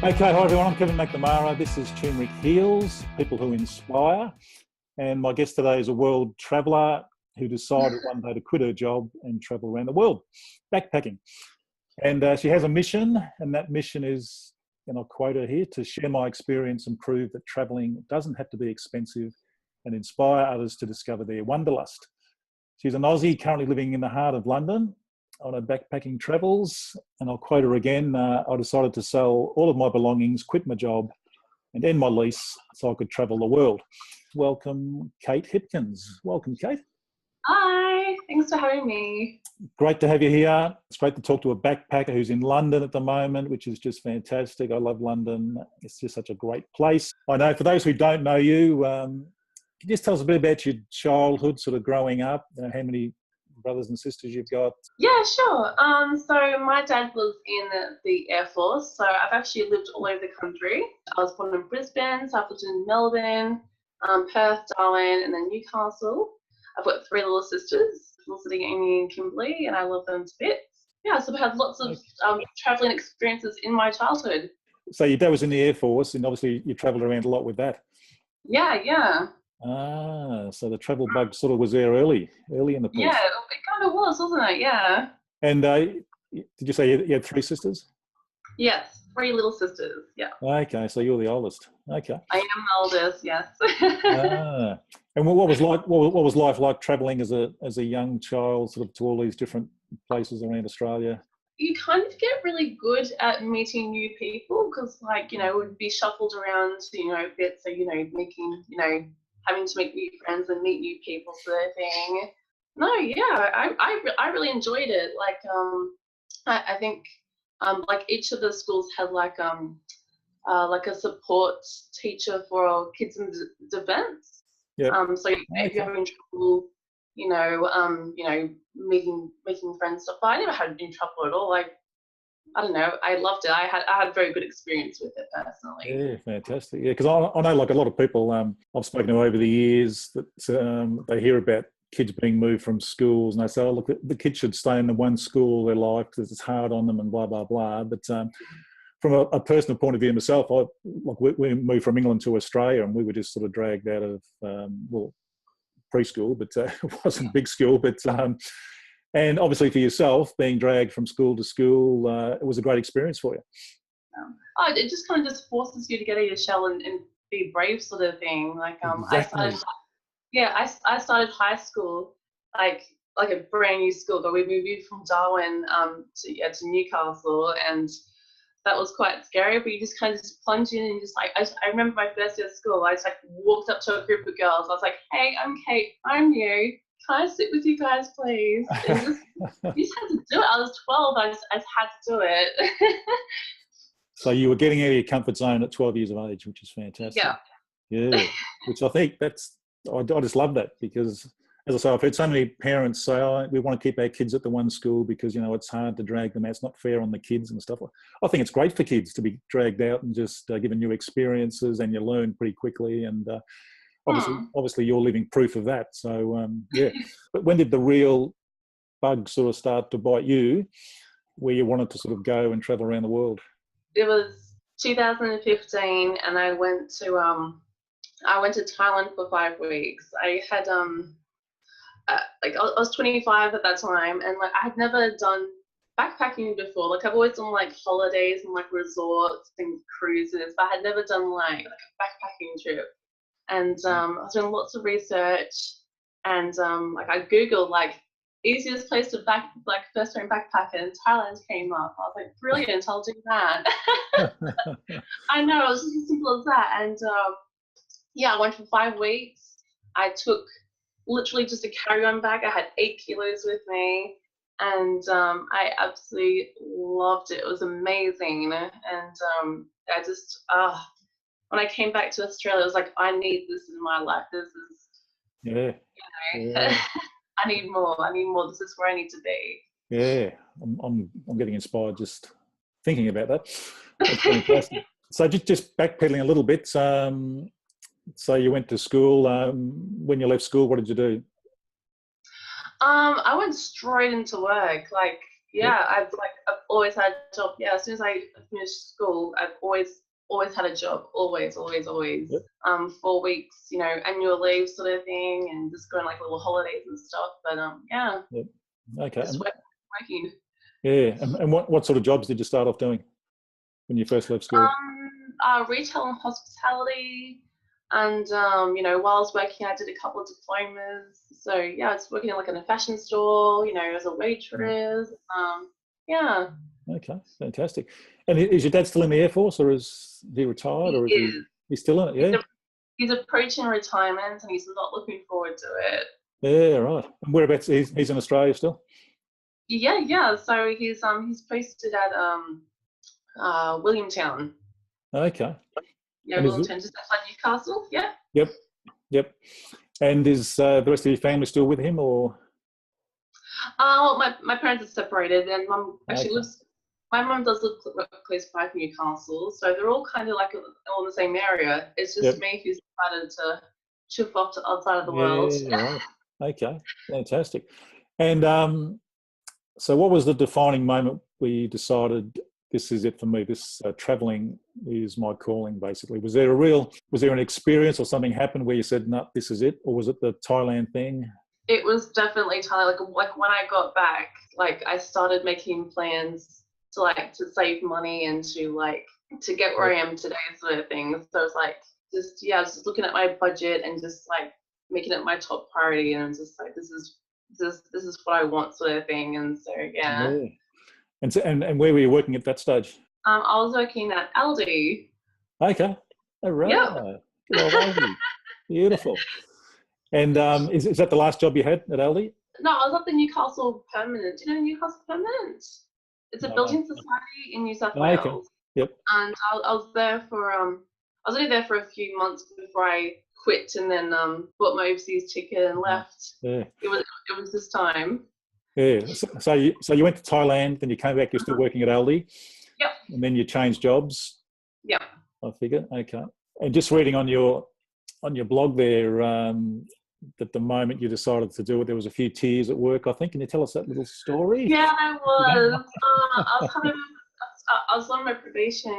Okay, hi everyone, I'm Kevin McNamara. This is Turmeric Heals, people who inspire. And my guest today is a world traveller who decided one day to quit her job and travel around the world, backpacking. And she has a mission, and that mission is, and I'll quote her here, to share my experience and prove that travelling doesn't have to be expensive and inspire others to discover their wanderlust. She's an Aussie currently living in the heart of London on her backpacking travels, and I'll quote her again, I decided to sell all of my belongings, quit my job and end my lease so I could travel the world. Welcome, Kate Hipkins. Welcome, Kate. Hi, thanks for having me. Great to have you here. It's great to talk to a backpacker who's in London at the moment, which is just fantastic. I love London. It's just such a great place. I know for those who don't know you, can you just tell us a bit about your childhood, sort of growing up, how many brothers and sisters you've got? Yeah, sure. So my dad was in the Air Force, so I've actually lived all over the country. I was born in Brisbane, so I've lived in Melbourne, Perth, Darwin, and then Newcastle. I've got three little sisters, Felicity, Amy, and Kimberly, and I love them to bits. Yeah, so I've had lots of travelling experiences in my childhood. So your dad was in the Air Force, and obviously you travelled around a lot with that. Yeah. So the travel bug sort of was there early in the piece. Yeah, it kind of was, wasn't it? Yeah. And did you say you had three sisters? Yes, three little sisters. Yeah. Okay, so you're the oldest. Okay. I am the oldest. Yes. And what was life like travelling as a young child, sort of to all these different places around Australia? You kind of get really good at meeting new people because, it would be shuffled around, a bit. So, making, having to make new friends and meet new people sort of thing. No, yeah, I really enjoyed it. I think, each of the schools had like a support teacher for kids in defence. Yeah. So if you're having trouble, making friends stuff. But I never had any trouble at all. I don't know. I loved it. I had a very good experience with it personally. Yeah, fantastic. Yeah, because I know like a lot of people I've spoken to over the years that they hear about kids being moved from schools and they say, oh, look, the kids should stay in the one school all their life because it's hard on them and blah, blah, blah. But from a personal point of view myself, we moved from England to Australia and we were just sort of dragged out of, preschool, but it wasn't big school. But and obviously for yourself, being dragged from school to school, it was a great experience for you. It just kind of just forces you to get out of your shell and be brave sort of thing. Exactly. I started high school like a brand new school, but we moved from Darwin to Newcastle, and that was quite scary. But you just kind of just plunge in and just I remember my first year of school, I just walked up to a group of girls. I was like, "Hey, I'm Kate. I'm new. Can I sit with you guys, please?" And you just had to do it. I was 12. I just had to do it. So you were getting out of your comfort zone at 12 years of age, which is fantastic. Yeah. Which I think I just love that because, as I say, I've heard so many parents say, oh, we want to keep our kids at the one school because, it's hard to drag them out. It's not fair on the kids and stuff. I think it's great for kids to be dragged out and just given new experiences, and you learn pretty quickly. And obviously you're living proof of that. So, yeah. But when did the real bug sort of start to bite you where you wanted to sort of go and travel around the world? It was 2015 and I went to Thailand for 5 weeks. I had I was 25 at that time, and I had never done backpacking before. I've always done holidays and resorts and cruises, but I had never done a backpacking trip. And I was doing lots of research, and I googled easiest place to first time backpacker, and Thailand came up. I was like, brilliant, I'll do that. I know, it was just as simple as that. And I went for 5 weeks. I took literally just a carry-on bag. I had 8 kilos with me, and I absolutely loved it. It was amazing. And I just, when I came back to Australia, I was like, I need this in my life. This is, yeah. I need more. This is where I need to be. Yeah, I'm getting inspired just thinking about that. That's fantastic. So just backpedaling a little bit. So you went to school. When you left school, what did you do? I went straight into work. Yeah, I've always had a job. Yeah, as soon as I finished school, I've always had a job. Always. Yep. 4 weeks, annual leave sort of thing, and just going like little holidays and stuff. But yeah, Yep. Okay. just working. Yeah. And what sort of jobs did you start off doing when you first left school? Retail and hospitality, and while I was working, I did a couple of diplomas. So yeah, I was working in like in a fashion store, as a waitress. Yeah. Okay, fantastic. And is your dad still in the Air Force, or is he retired, or is He is. he's still in it? Yeah. He's approaching retirement, and he's not looking forward to it. Yeah, right. And whereabouts? He's in Australia still. Yeah. So he's posted at Williamtown. Okay. Yeah, Williamtown, just outside Newcastle. Yeah. Yep. And is the rest of your family still with him, or? Well, my parents are separated, and mum actually Okay. My mum does live close by Newcastle, so they're all kind of like all in the same area. It's just me who's decided to shift off to the other side of the world. Yeah, right. Okay, fantastic. And so what was the defining moment where you decided this is it for me, this traveling is my calling, basically? Was there an experience or something happened where you said, no, this is it? Or was it the Thailand thing? It was definitely Thailand. Like when I got back, like I started making plans to save money and to get where I am today, sort of thing. So it's like I was just looking at my budget and just like making it my top priority, and I'm just like this is what I want, sort of thing. And so yeah. And where were you working at that stage? I was working at Aldi. Okay. All right. Yeah. Good old Aldi. Beautiful. And is that the last job you had at Aldi? No, I was at the Newcastle Permanent. Do you know Newcastle Permanent? It's a building society in New South Wales. Okay. Yep. And I was there for I was only there for a few months before I quit, and then bought my overseas ticket and left. Yeah. It was this time. Yeah. So you went to Thailand, then you came back. You're still working at Aldi. Yep. And then you changed jobs. Yep. I figure. Okay. And just reading on your blog there, that the moment you decided to do it, there was a few tears at work, I think. Can you tell us that little story? Yeah, I was. I was on my probation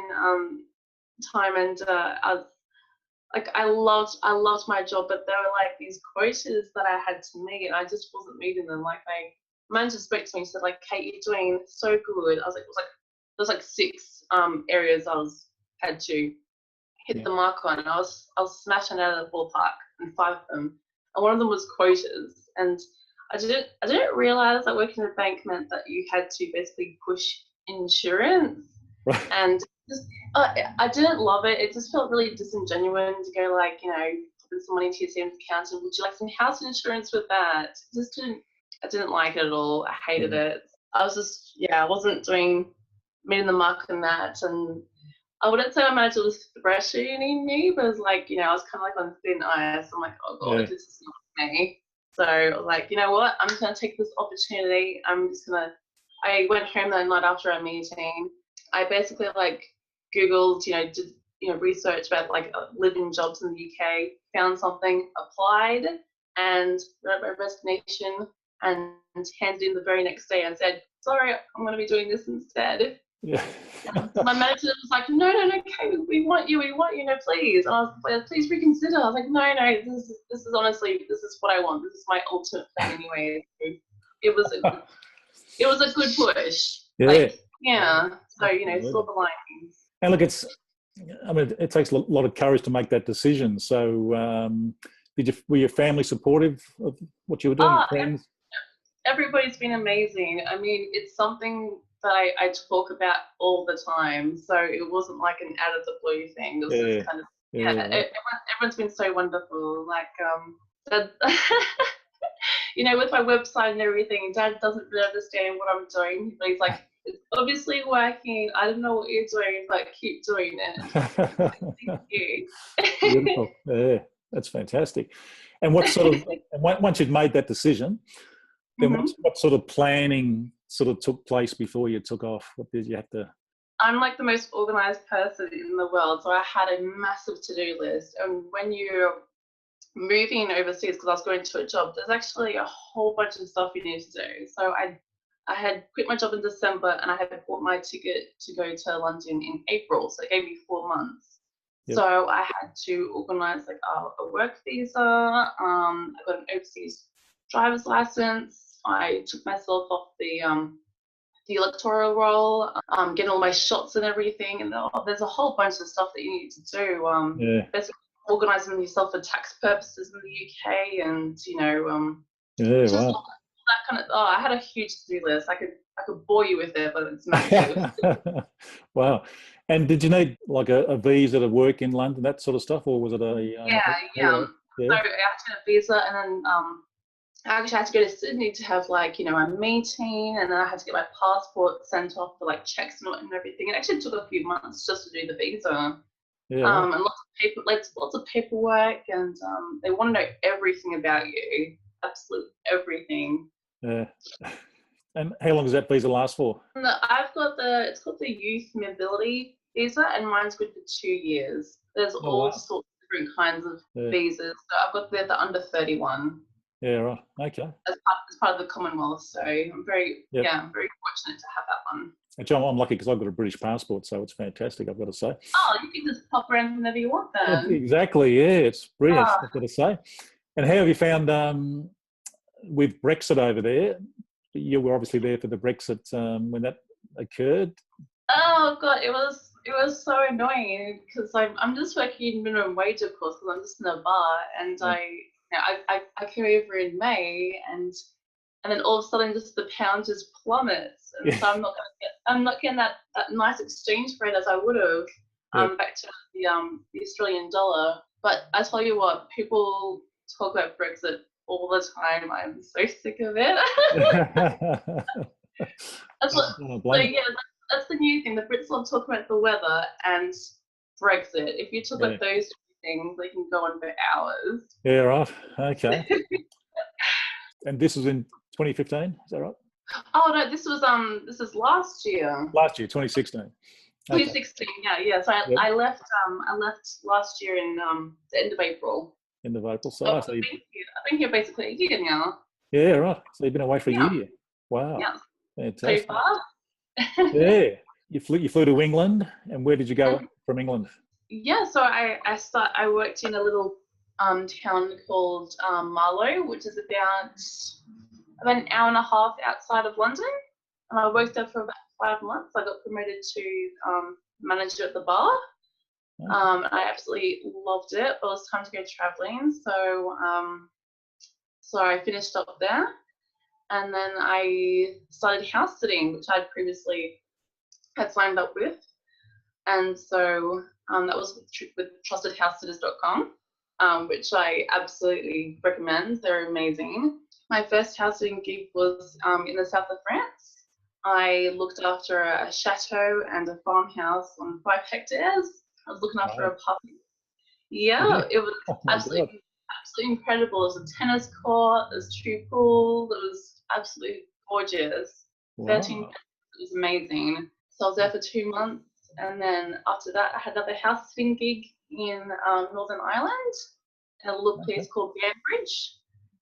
time, and I loved my job, but there were like these quotas that I had to meet, and I just wasn't meeting them. Like my manager spoke to me and said, like, Kate, you're doing so good. I was like, there was like 6 areas I had to hit the mark on, and I was smashing out of the ballpark in 5 of them. And one of them was quotas, and I didn't realize that working in a bank meant that you had to basically push insurance, Right. and just I didn't love it. It just felt really disingenuous to go like, put some money into your savings account, and would you like some house insurance with that? I didn't like it at all. I hated it. I was just I wasn't meeting the mark on that, and I wouldn't say my manager was threatening me, but it was like, I was kind of like on thin ice. I'm like, oh God, this is not me. So like, you know what? I'm just going to take this opportunity. I went home that night after our meeting. I basically like Googled, did, research about like living jobs in the UK, found something, applied, and wrote my resignation and handed in the very next day and said, sorry, I'm going to be doing this instead. Yeah. My manager was like, no, Kate, we want you, no, please. And I was like, please reconsider. I was like, no, this is honestly, this is what I want. This is my ultimate plan anyway. It was a good push. Yeah. So, silver linings. And look, it takes a lot of courage to make that decision. So were your family supportive of what you were doing? Friends? Everybody's been amazing. I mean, it's something that I talk about all the time. So it wasn't like an out of the blue thing. It was just kind of, everyone's been so wonderful. Like, Dad, with my website and everything, Dad doesn't really understand what I'm doing. But he's like, it's obviously working. I don't know what you're doing, but keep doing it. Thank you. Beautiful. Yeah, that's fantastic. And what sort of, once you'd made that decision, then what sort of planning sort of took place before you took off? What did you have to? I'm like the most organized person in the world, so I had a massive to-do list. And when you're moving overseas, because I was going to a job, there's actually a whole bunch of stuff you need to do. So I had quit my job in December and I had bought my ticket to go to London in April. So it gave me 4 months. Yep. So I had to organise like a work visa. I got an overseas driver's license. I took myself off the electoral roll, getting all my shots and everything. And there's a whole bunch of stuff that you need to do. Basically organising yourself for tax purposes in the UK, and just Wow. all that kind of. Oh, I had a huge to-do list. I could bore you with it, but it's massive. Wow. And did you need like a visa to work in London, that sort of stuff, or was it a Yeah. holiday? So I had to get a visa, and then I actually had to go to Sydney to have like a meeting, and then I had to get my passport sent off for like checks and everything. It actually took a few months just to do the visa. Yeah. And lots of paperwork, and they want to know everything about you, absolute everything. Yeah. And how long does that visa last for? And it's called the Youth Mobility Visa, and mine's good for 2 years. There's all sorts of different kinds of visas. So I've got the under 31. Yeah, right. Okay. As part of the Commonwealth, so I'm very fortunate to have that one. Actually, I'm lucky because I've got a British passport, so it's fantastic, I've got to say. Oh, you can just pop around whenever you want then. Yeah, exactly, yeah, it's brilliant, I've got to say. And how have you found with Brexit over there? You were obviously there for the Brexit when that occurred. Oh God, it was so annoying because I'm just working minimum wage, of course, because I'm just in a bar, and I came over in May, and then all of a sudden just the pound just plummets, and so I'm not getting that nice exchange rate as I would have back to the Australian dollar. But I tell you what, people talk about Brexit all the time. I'm so sick of it. That's the new thing. The Brits love talking about the weather and Brexit. If you talk about those two things, they can go on for hours. Yeah, right. Okay. And this was in 2015, is that right? Oh no, this is last year. Last year, 2016. 2016, yeah. So I left last year in the end of April. End of April. So I've been here basically a year now. Yeah, right. So you've been away for a year. Wow. Yeah. Fantastic. So far. Yeah. You flew to England, and where did you go from England? Yeah, so I worked in a little town called Marlow, which is about an hour and a half outside of London. And I worked there for about 5 months. I got promoted to manager at the bar. I absolutely loved it, but it was time to go traveling. So I finished up there, and then I started house sitting, which I'd previously had signed up with. And so that was with trustedhousesitters.com, which I absolutely recommend. They're amazing. My first house sitting gig was in the south of France. I looked after a chateau and a farmhouse on 5 hectares. I was looking after a puppy. Yeah, it was absolutely incredible. It was a tennis court, there was 2 pools, it was absolutely gorgeous. Wow. 13 beds, it was amazing. So I was there for 2 months, and then after that I had another house sitting gig in Northern Ireland in a little place called Banbridge,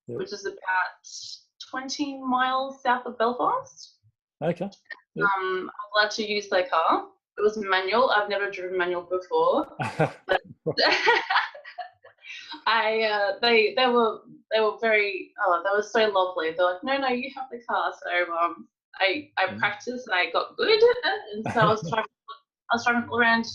which is about 20 miles south of Belfast. Okay. I was allowed to use their car. It was manual. I've never driven manual before. But they were very they were so lovely. They're like, no, you have the car. So I practiced and I got good, and so I was driving all around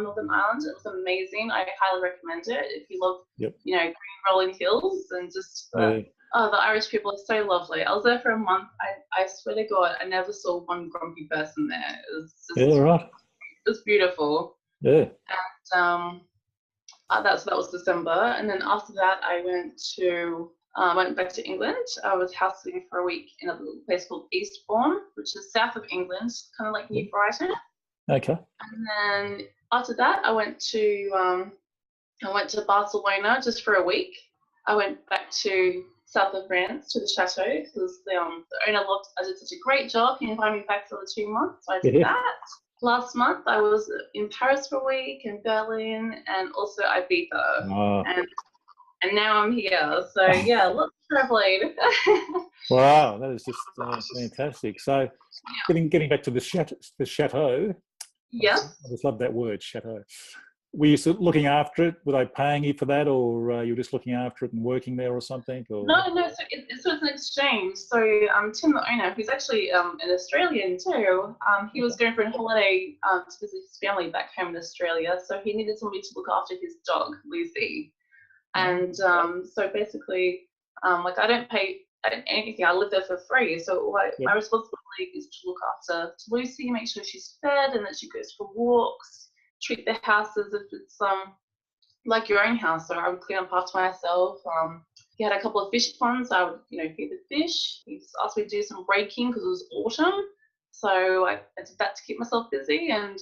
Northern Ireland. It was amazing. I highly recommend it if you love green rolling hills and just the Irish people are so lovely. I was there for a month. I swear to God, I never saw one grumpy person there. It was just, right. It was beautiful. Yeah. And that was December, and then after that I went back to England. I was house sitting for a week in a little place called Eastbourne, which is south of England, kind of like New Brighton. Okay. And then after that I went to Barcelona just for a week. I went back to south of France to the chateau because the owner loved. I did such a great job. He invited me back for the 2 months. So I did that. Last month I was in Paris for a week, in Berlin, and also Ibiza. and now I'm here. So yeah, lots of traveling. Wow, that is just fantastic. So, getting back to the chateau. Yes. I just love that word, chateau. Were you looking after it? Were they paying you for that, or you were just looking after it and working there or something? Or? No. So it's an exchange. So Tim, the owner, who's actually an Australian too, he was going for a holiday to visit his family back home in Australia. So he needed somebody to look after his dog, Lucy. And so basically, like I don't pay anything. I live there for free. So my responsibility is to look after Lucy, make sure she's fed and that she goes for walks, treat the house as if it's like your own house. So I would clean up after myself. He had a couple of fish ponds. So I would, feed the fish. He just asked me to do some raking because it was autumn. So I did that to keep myself busy and,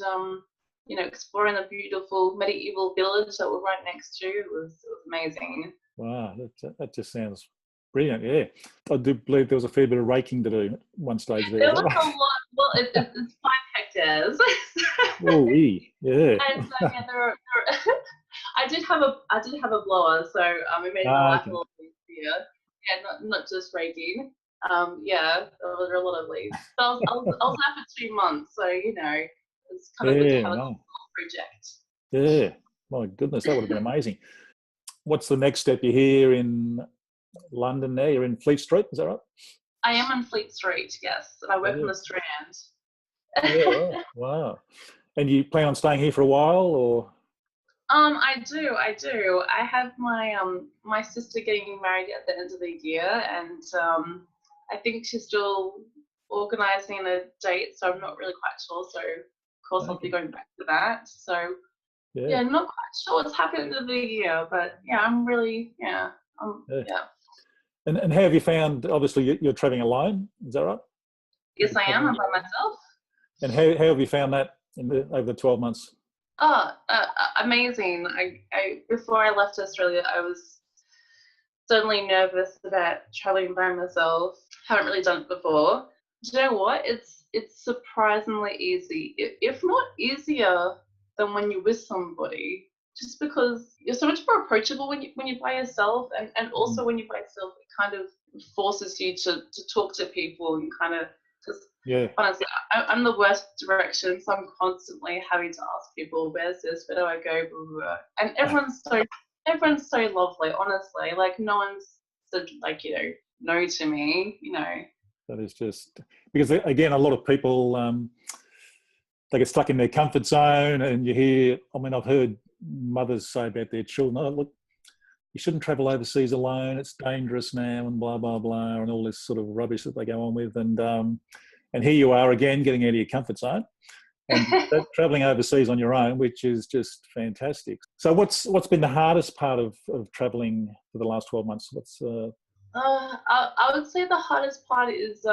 exploring the beautiful medieval village that we're right next to. It was amazing. Wow, that just sounds brilliant. Yeah, I do believe there was a fair bit of raking to do at one stage there. There was a lot. Well, it's 5 hectares. Oh, yeah. And I did have a blower, so it made my life a little easier. Yeah, not just raking. There were a lot of leaves. But I was there for 2 months, so it's kind of good to have a little project. Yeah, my goodness, that would have been amazing. What's the next step? You're here in London now. You're in Fleet Street, is that right? I am on Fleet Street, yes, and I work on the Strand. Yeah, wow. And you plan on staying here for a while, or? I do. I have my sister getting married at the end of the year, and I think she's still organising a date, so I'm not really quite sure. So of course I'll be going back to that. So yeah, not quite sure what's happening at the year, but I'm really And how have you found? Obviously, you're travelling alone. Is that right? Yes, I am. I'm by myself. And how have you found that over the 12 months? Oh, amazing! I before I left Australia, I was certainly nervous about traveling by myself. Haven't really done it before. Do you know what? It's surprisingly easy, if not easier than when you're with somebody. Just because you're so much more approachable when you're by yourself, and also when you're by yourself, it kind of forces you to talk to people and kind of just. Yeah. Honestly, I'm the worst direction, so I'm constantly having to ask people, "Where's this? Where do I go?" Blah, blah, blah. And everyone's so lovely. Honestly, like no one's said no to me. That is just because again, a lot of people they get stuck in their comfort zone, and you hear. I mean, I've heard mothers say about their children, "Oh, look, you shouldn't travel overseas alone. It's dangerous now," and blah blah blah, and all this sort of rubbish that they go on with, and here you are again, getting out of your comfort zone and traveling overseas on your own, which is just fantastic. So what's been the hardest part of traveling for the last 12 months? I would say the hardest part is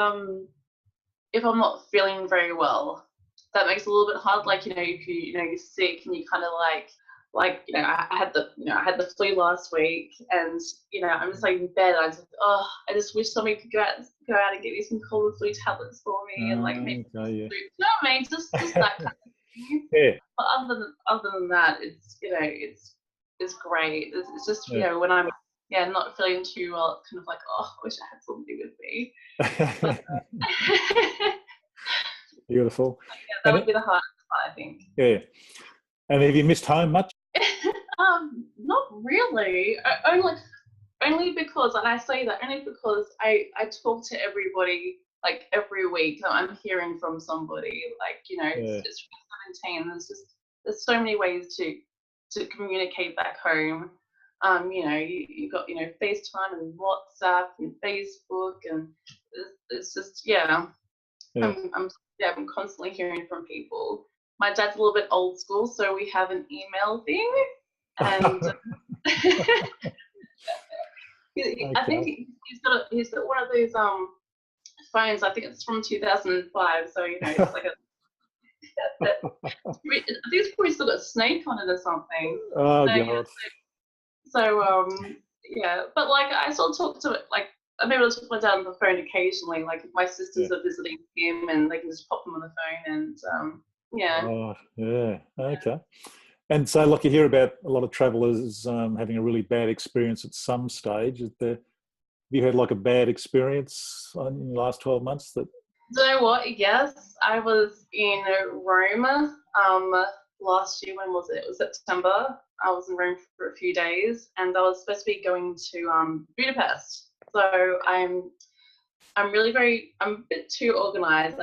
if I'm not feeling very well. That makes it a little bit hard. Like, if you're sick and you kind of I had the flu last week, and I'm just in bed. I just wish somebody could go out and get me some cold flu tablets for me, and make some soup. You know what I mean? Just that kind of thing. Yeah. But other than that, it's it's great. It's just when I'm not feeling too well, kind of I wish I had somebody with me. But, Beautiful. That would be the hardest part, I think. Yeah. And have you missed home much? Not really. Only because, and I say that only because I talk to everybody every week. I'm hearing from somebody. It's 17. There's so many ways to communicate back home. You got FaceTime and WhatsApp and Facebook, and it's just I'm constantly hearing from people. My dad's a little bit old school, so we have an email thing, and I think he's got one of those phones. I think it's from 2005, so it's like I think it's probably still got a snake on it or something. Oh God. So but I still talk to it. I'm able to talk to my dad on the phone occasionally. If my sisters are visiting him, and they can just pop them on the phone, and Oh, yeah. Okay. And so, like, you hear about a lot of travellers having a really bad experience at some stage. Have you had like a bad experience in the last 12 months? That Do you know what? Yes, I was in Rome last year. When was it? It was September. I was in Rome for a few days, and I was supposed to be going to Budapest. So I'm I'm a bit too organised.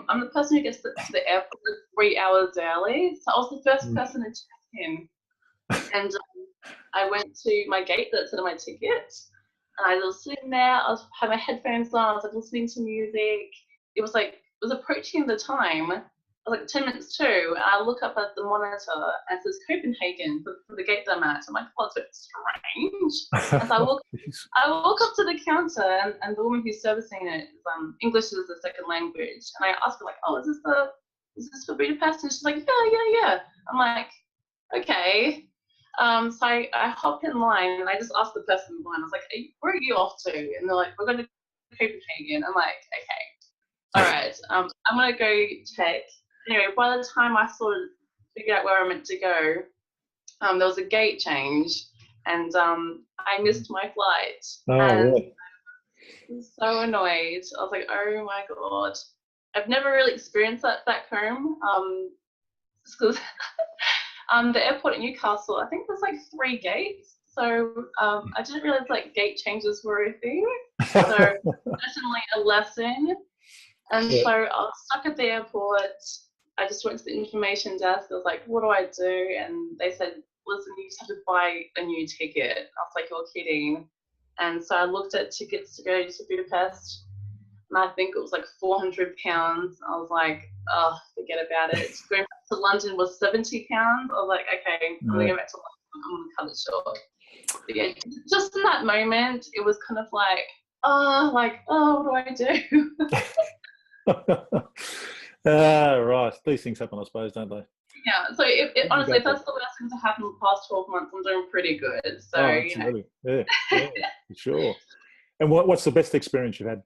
I'm the person who gets to the airport 3 hours early. So I was the first person to check in, and I went to my gate that said my ticket, and I was sitting there. Had my headphones on. I was like listening to music. It was approaching the time. I was like 10 minutes to, and I look up at the monitor and it says Copenhagen for the gate that I'm at. I'm like, oh, it's a bit strange. And so I walk up to the counter, and the woman who's servicing it is English is a second language. And I ask her like, oh, is this for Budapest? And she's like, yeah. I'm like, okay. So I hop in line and I just ask the person in line, I was like, where are you off to? And they're like, we're going to Copenhagen. I'm like, okay. All right, I'm gonna go check. Anyway, by the time I sort of figured out where I meant to go, there was a gate change, and I missed my flight. And really? I was so annoyed. I was like, oh my god, I've never really experienced that back home. Because the airport in Newcastle, I think there's like 3 gates. So I didn't realize like gate changes were a thing. So definitely a lesson. And so I was stuck at the airport. I just went to the information desk. I was like, what do I do? And they said, listen, you just have to buy a new ticket. I was like, you're kidding. And so I looked at tickets to go to Budapest, and I think it was like £400. I was like, oh, forget about it. Going back to London was £70. I was like, okay, I'm going to go back to London. I'm going to cut it short. But yeah, just in that moment, it was kind of like, oh, what do I do? Right. These things happen, I suppose, don't they? Yeah. So honestly, if that's the worst thing to happen in the past 12 months, I'm doing pretty good. So, absolutely. Yeah, for sure. And what's the best experience you've had?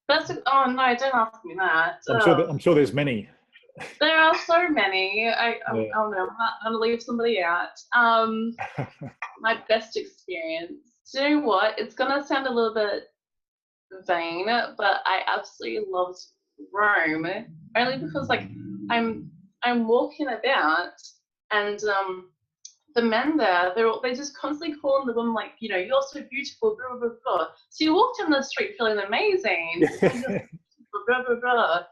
Oh no, don't ask me that. I'm sure there's many. There are so many. Oh no, I'm not going to leave somebody out. My best experience. Do you know what? It's going to sound a little bit vain, but I absolutely loved Rome, only because like I'm walking about, and the men there, they just constantly calling the woman like, you're so beautiful, blah blah blah. So you walk down the street feeling amazing, blah blah blah.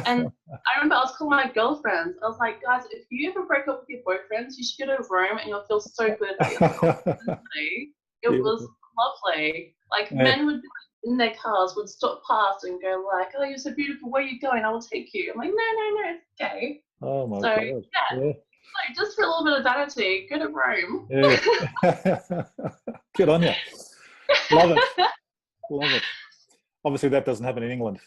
And I remember I was calling my girlfriends. I was like, guys, if you ever break up with your boyfriends, you should go to Rome and you'll feel so good about yourself. It was lovely. Like men would be in their cars, would stop past and go like, oh, you're so beautiful, where are you going? I will take you. I'm like, no, it's okay. Oh my God. Yeah. So just for a little bit of vanity, go to Rome. Yeah. Good on you. Love it. Obviously that doesn't happen in England.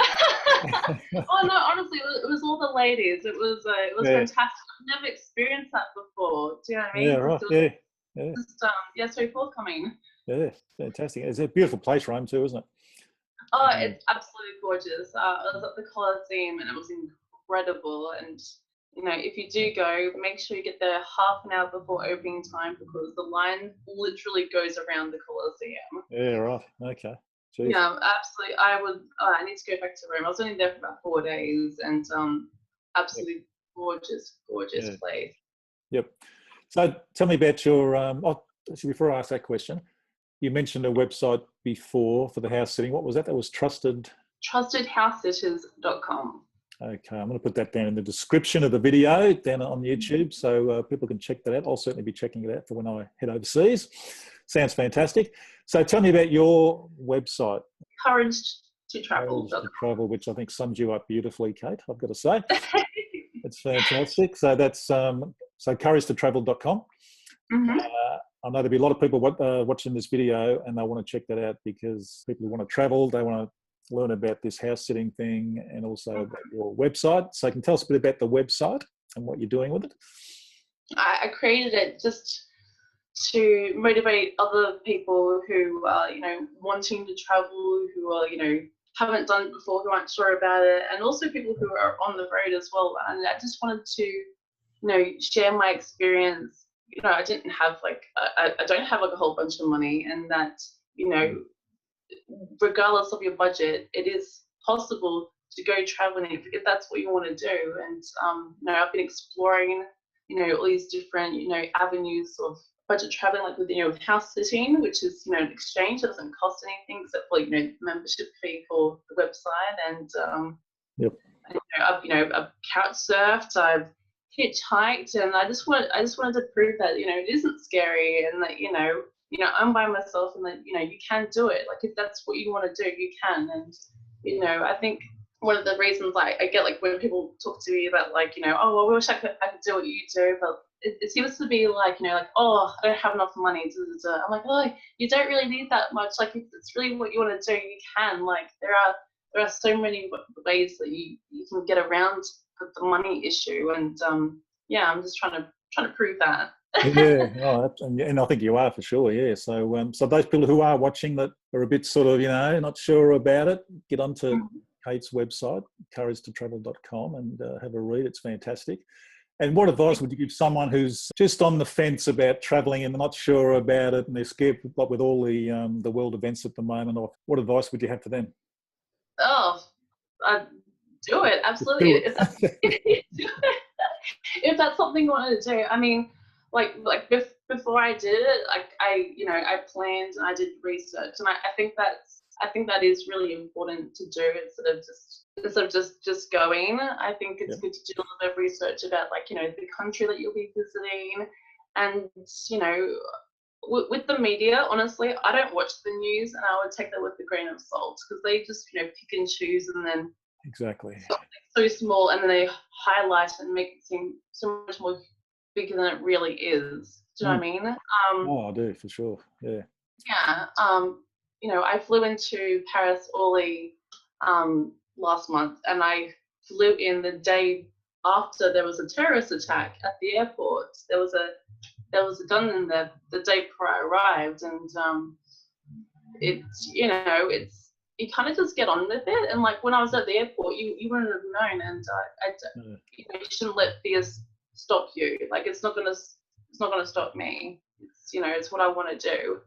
Oh no, honestly, it was all the ladies. It was fantastic. I've never experienced that before. Do you know what I mean? Yeah, right. Yeah. Just, so forthcoming. Yeah, fantastic. It's a beautiful place, Rome, too, isn't it? Oh, it's absolutely gorgeous. I was at the Colosseum and it was incredible. And if you do go, make sure you get there half an hour before opening time, because the line literally goes around the Colosseum. Yeah, right. Okay. Jeez. Yeah, absolutely. I need to go back to Rome. I was only there for about 4 days, and absolutely gorgeous place. Yep. So tell me about your, actually, before I ask that question, you mentioned a website before for the house sitting. What was that? That was TrustedHousesitters.com. Okay, I'm going to put that down in the description of the video down on YouTube, so people can check that out. I'll certainly be checking it out for when I head overseas. Sounds fantastic. So tell me about your website. Courage to Travel. Courage to Travel, which I think sums you up beautifully, Kate, I've got to say. It's fantastic. So that's couragetotravel.com. Mm-hmm. I know there'll be a lot of people watching this video and they want to check that out, because people who want to travel, they want to learn about this house sitting thing and also about your website. So can you tell us a bit about the website and what you're doing with it? I created it just to motivate other people who are, wanting to travel, who are, haven't done it before, who aren't sure about it, and also people who are on the road as well. And I just wanted to share my experience. I didn't have like, I don't have like a whole bunch of money, and that, regardless of your budget, it is possible to go traveling if that's what you want to do. And I've been exploring all these different avenues of budget traveling, like with house sitting, which is an exchange. It doesn't cost anything except for membership fee for the website. And Yep. I've couch surfed, I've hitchhiked, and I just wanted to prove that it isn't scary, and that I'm by myself, and that you can do it. Like, if that's what you want to do, you can. And I think one of the reasons I get, like, when people talk to me about, like, oh, I wish I could do what you do, but it seems to be like, like, oh, I don't have enough money. I'm like, oh, you don't really need that much. Like, if it's really what you want to do, you can. Like, there are so many ways that you can get around the money issue. And I'm just trying to prove that. Yeah, and I think you are, for sure. Yeah. So so those people who are watching that are a bit sort of not sure about it, get onto Kate's website, couragetotravel.com, and have a read. It's fantastic. And what advice would you give someone who's just on the fence about travelling and not sure about it, and they're scared, like with all the world events at the moment? Or what advice would you have for them? Oh, do it, absolutely. Do it. If that's something you want to do. I mean, like before I did it, like I planned and I did research, and I think that is really important to do, instead of just going. I think it's good to do a little bit of research about, like, the country that you'll be visiting. And with the media, honestly, I don't watch the news, and I would take that with a grain of salt, because they just pick and choose, and then Exactly. something so small, and then they highlight and make it seem so much more bigger than it really is. Do you know what I mean? Oh, I do, for sure. Yeah. Yeah. I flew into Paris early last month, and I flew in the day after there was a terrorist attack at the airport. There was a gun in there the day before I arrived, and it's you kind of just get on with it. And, like, when I was at the airport, you wouldn't have known. And you shouldn't let fears stop you. Like, it's not gonna stop me. It's what I want to do.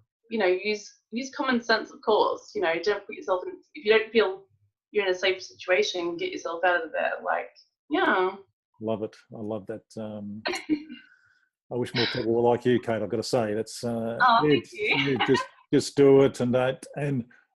Use common sense, of course. Don't put yourself in, if you don't feel you're in a safe situation, get yourself out of there. Like, yeah. Love it. I love that. I wish more people were like you, Kate. I've got to say, that's thank you. just do it, and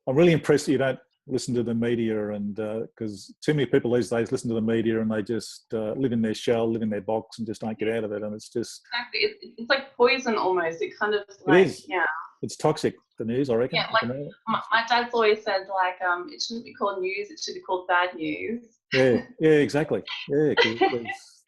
I'm really impressed that you don't listen to the media, and because too many people these days listen to the media and they just live in their shell, live in their box, and just don't get out of it. And it's just exactly, it's like poison almost. It kind of, like, it is. Yeah, it's toxic, the news, I reckon. Yeah, like my dad's always said, like, it shouldn't be called news, it should be called bad news. Yeah, exactly. Yeah, 'cause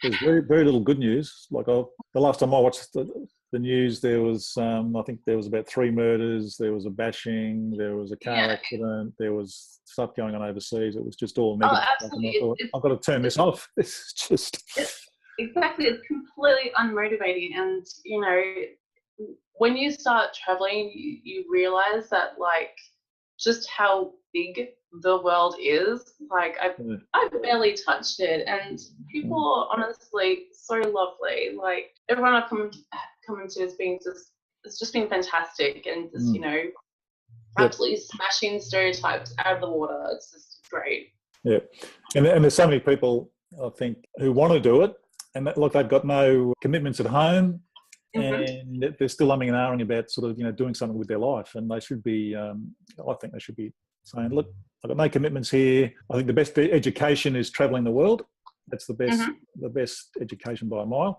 there's very, very little good news. Like, the last time I watched the news, there was I think there was about 3 murders, there was a bashing, there was a car accident, there was stuff going on overseas. It was just all negative. Absolutely. I thought, I've got to turn this off. It's just exactly. It's completely unmotivating. And when you start traveling, you realize that, like, just how big the world is. Like, I've barely touched it, and people are honestly so lovely. Like, everyone I've come into it's just been fantastic, and just absolutely smashing stereotypes out of the water. It's just great. Yeah, and there's so many people, I think, who want to do it, and they've got no commitments at home. And they're still umming and ahhing about sort of doing something with their life, and they should be I think they should be saying, look, I've got no commitments here. I think the best education is traveling the world. That's the best education by a mile.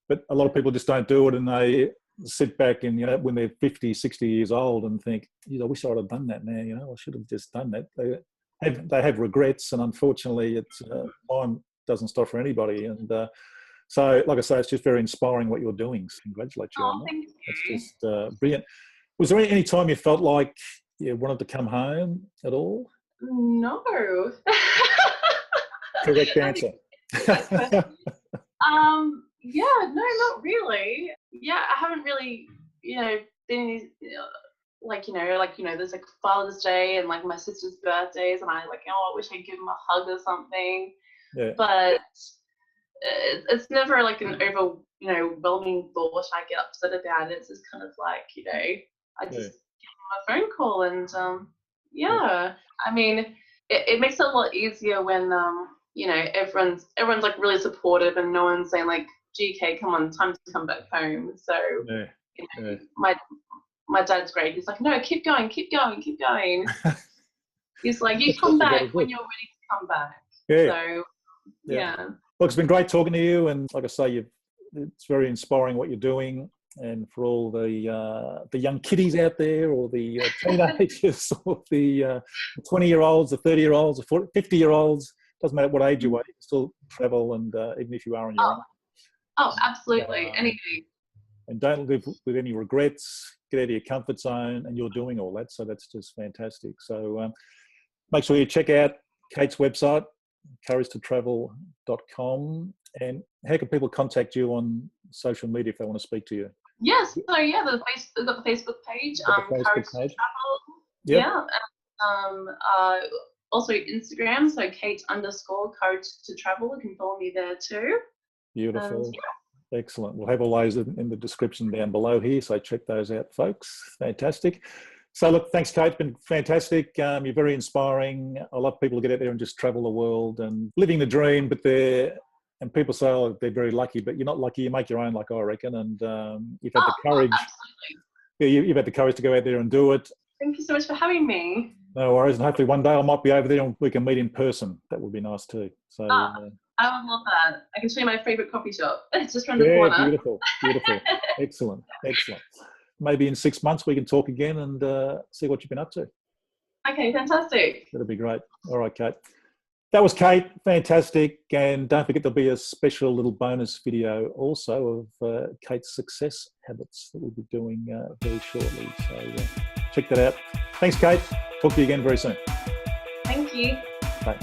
But a lot of people just don't do it, and they sit back and when they're 50, 60 years old and think, I wish I'd have done that now. I should have just done that. They have regrets, and unfortunately it's time doesn't stop for anybody. And so, like I say, it's just very inspiring what you're doing. So congratulate you on that. Thank you. It's just brilliant. Was there any time you felt like you wanted to come home at all? No. Correct answer. Yeah, no, not really. Yeah, I haven't really, been, there's like Father's Day and like my sister's birthdays, and I I wish I'd give them a hug or something. Yeah. But it's never like an overwhelming thought I get upset about. It's just kind of like, I just give them a phone call, and I mean, it makes it a lot easier when everyone's like really supportive, and no one's saying like, "Gee, Kate, come on, time to come back home." So my dad's great. He's like, "No, keep going, keep going, keep going." He's like, "You come back when you're ready to come back." So Look, it's been great talking to you, and like I say, it's very inspiring what you're doing, and for all the young kiddies out there, or the teenagers, or the 20-year-olds, the 30-year-olds, the 50-year-olds, doesn't matter what age you are, you can still travel, and even if you are on your own. Oh, absolutely, anything. And don't live with any regrets. Get out of your comfort zone, and you're doing all that, so that's just fantastic. So make sure you check out Kate's website, couragetotravel.com. And how can people contact you on social media if they want to speak to you? Yes, so they've got the Facebook page, Courage to Travel. Yep. Yeah, and also Instagram, so Kate_Courage to Travel. You can follow me there too. Beautiful. Excellent. We'll have all those in the description down below here, so check those out, folks. Fantastic. So look, thanks, Kate. It's been fantastic. You're very inspiring. I love people who get out there and just travel the world and living the dream, and people say, oh, they're very lucky, but you're not lucky. You make your own luck, I reckon. And you've had the courage. You've had the courage to go out there and do it. Thank you so much for having me. No worries. And hopefully one day I might be over there and we can meet in person. That would be nice too. So I would love that. I can show you my favourite coffee shop. It's just around the corner. Beautiful. Excellent. Maybe in 6 months we can talk again and see what you've been up to. Okay, fantastic. That'll be great. All right, Kate. That was Kate. Fantastic. And don't forget, there'll be a special little bonus video also of Kate's success habits that we'll be doing very shortly. So check that out. Thanks, Kate. Talk to you again very soon. Thank you. Bye.